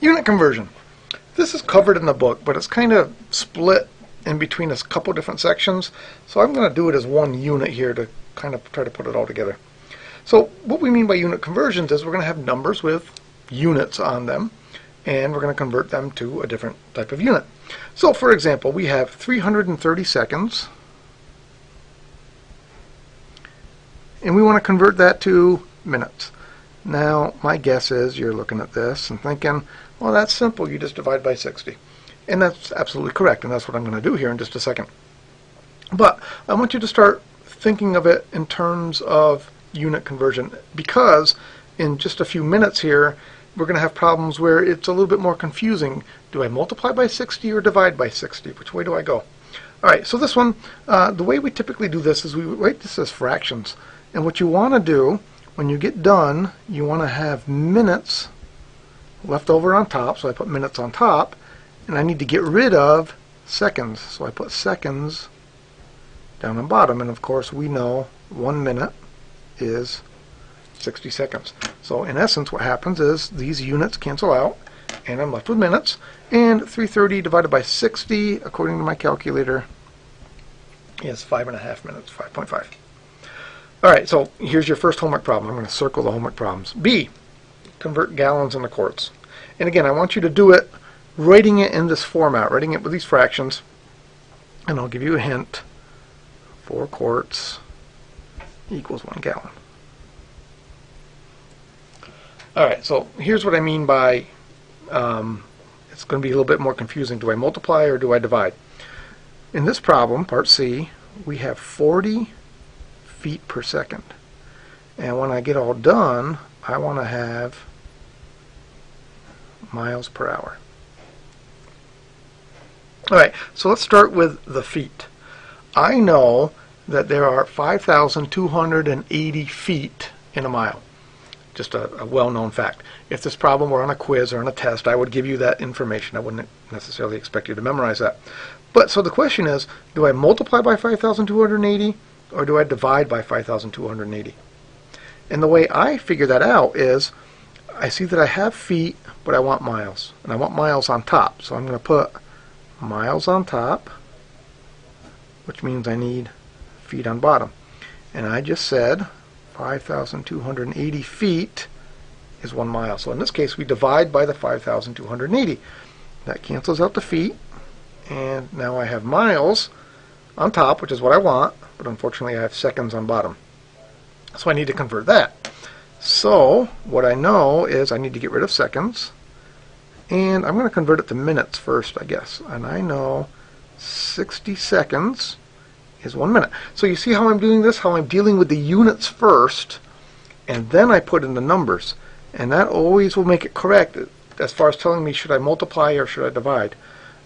Unit conversion. This is covered in the book, but it's kind of split in between a couple different sections. So I'm going to do it as one unit here to kind of try to put it all together. So what we mean by unit conversions is we're going to have numbers with units on them, and we're going to convert them to a different type of unit. So for example, we have 330 seconds, and we want to convert that to minutes. Now, my guess is you're looking at this and thinking, well, that's simple. You just divide by 60. And that's absolutely correct, and that's what I'm going to do here in just a second. But I want you to start thinking of it in terms of unit conversion, because in just a few minutes here, we're going to have problems where it's a little bit more confusing. Do I multiply by 60 or divide by 60? Which way do I go? All right, so this one, the way we typically do this is we write this as fractions. And what you want to do when you get done, you want to have minutes left over on top, so I put minutes on top, and I need to get rid of seconds, so I put seconds down on bottom, and of course we know 1 minute is 60 seconds. So in essence what happens is these units cancel out, and I'm left with minutes, and 330 divided by 60, according to my calculator, is 5.5 minutes, 5.5. Alright, so here's your first homework problem. I'm going to circle the homework problems. B, convert gallons into quarts. And again, I want you to do it writing it in this format, writing it with these fractions. And I'll give you a hint. 4 quarts equals 1 gallon. Alright, so here's what I mean by it's going to be a little bit more confusing. Do I multiply or do I divide? In this problem, part C, we have 40 feet per second. And when I get all done, I want to have miles per hour. Alright, so let's start with the feet. I know that there are 5,280 feet in a mile. Just a well-known fact. If this problem were on a quiz or on a test, I would give you that information. I wouldn't necessarily expect you to memorize that. But so the question is, do I multiply by 5,280 or do I divide by 5,280? And the way I figure that out is I see that I have feet, but I want miles. And I want miles on top. So I'm going to put miles on top, which means I need feet on bottom. And I just said 5,280 feet is 1 mile. So in this case, we divide by the 5,280. That cancels out the feet. And now I have miles on top, which is what I want, but unfortunately I have seconds on bottom. So I need to convert that. So what I know is I need to get rid of seconds, and I'm going to convert it to minutes first, I guess. And I know 60 seconds is 1 minute. So you see how I'm doing this, how I'm dealing with the units first, and then I put in the numbers. And that always will make it correct as far as telling me should I multiply or should I divide.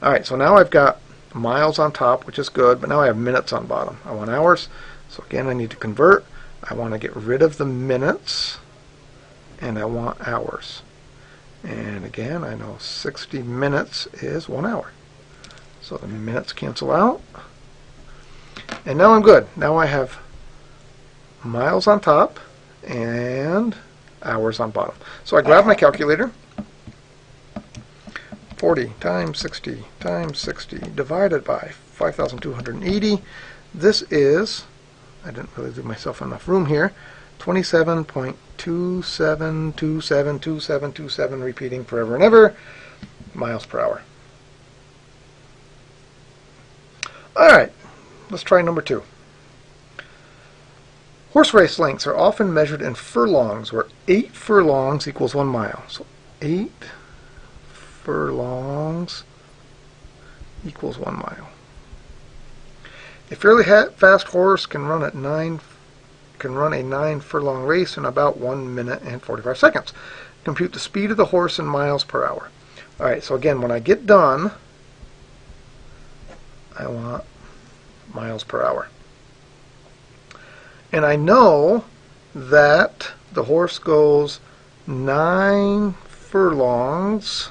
Alright, so now I've got miles on top, which is good, but now I have minutes on bottom. I want hours, so again I need to convert. I want to get rid of the minutes, and I want hours. And again, I know 60 minutes is 1 hour. So the minutes cancel out. And now I'm good. Now I have miles on top and hours on bottom. So I grab my calculator. 40 times 60 times 60 divided by 5,280. This is, I didn't really give myself enough room here, 27.27272727, repeating forever and ever, miles per hour. Alright, let's try number 2. Horse race lengths are often measured in furlongs, where 8 furlongs equals 1 mile. So 8 furlongs equals 1 mile. A fairly fast horse can run a 9 furlong race in about 1 minute and 45 seconds. Compute the speed of the horse in miles per hour. Alright, so again, when I get done, I want miles per hour. And I know that the horse goes 9 furlongs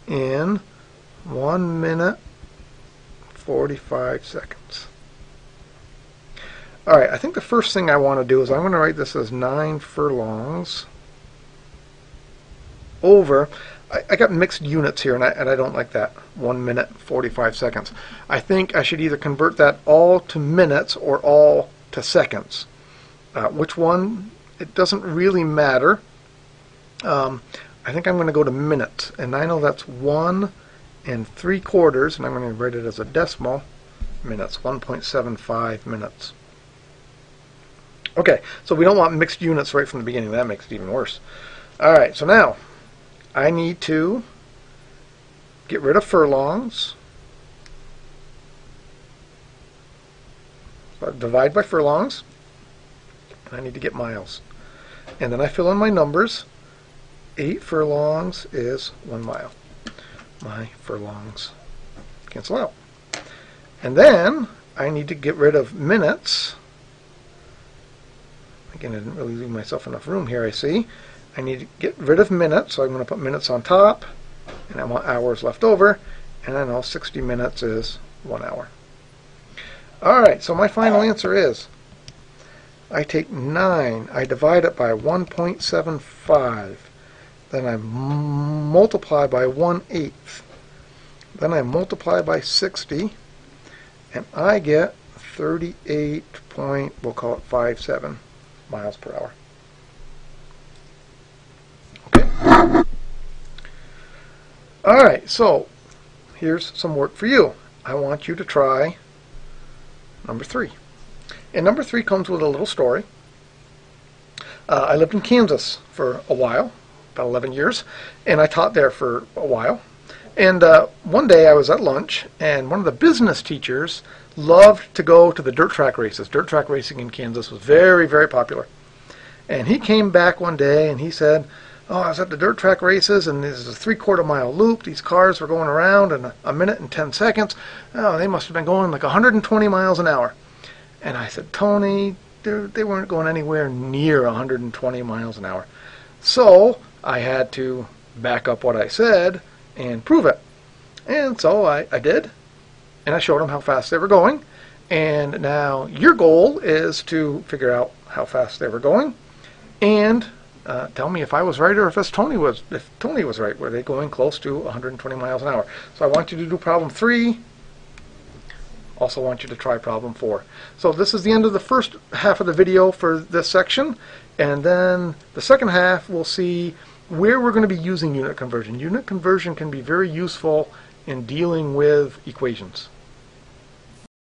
in 1 minute 45 seconds. Alright, I think the first thing I want to do is I'm going to write this as 9 furlongs over. I got mixed units here, and I don't like that. 1 minute, 45 seconds. I think I should either convert that all to minutes or all to seconds. Which one? It doesn't really matter. I think I'm going to go to minutes, and I know that's 1 3/4, and I'm going to write it as a decimal minutes, 1.75 minutes. Okay, so we don't want mixed units right from the beginning. That makes it even worse. All right, so now I need to get rid of furlongs. So I divide by furlongs. I need to get miles. And then I fill in my numbers. 8 furlongs is 1 mile. My furlongs cancel out. And then I need to get rid of minutes. Again, I didn't really leave myself enough room here, I see. I need to get rid of minutes, so I'm going to put minutes on top, and I want hours left over, and I know 60 minutes is 1 hour. Alright, so my final answer is, I take 9, I divide it by 1.75, then I multiply by 1/8, then I multiply by 60, and I get 38 point, we'll call it 57 miles per hour. Okay. Alright, so here's some work for you. I want you to try number 3. And number 3 comes with a little story. I lived in Kansas for a while, about 11 years, and I taught there for a while. And one day I was at lunch, and one of the business teachers loved to go to the dirt track races. Dirt track racing in Kansas was very, very popular. And he came back one day and he said, oh, I was at the dirt track races, and this is a 3/4 mile loop. These cars were going around in a minute and 10 seconds. Oh, they must have been going like 120 miles an hour. And I said, Tony, they weren't going anywhere near 120 miles an hour. So I had to back up what I said and prove it. And so I did. And I showed him how fast they were going. And now your goal is to figure out how fast they were going. And tell me if I was right or if Tony was right. Were they going close to 120 miles an hour? So I want you to do problem 3. Also want you to try problem 4. So this is the end of the first half of the video for this section. And then the second half we'll see where we're going to be using unit conversion. Unit conversion can be very useful in dealing with equations.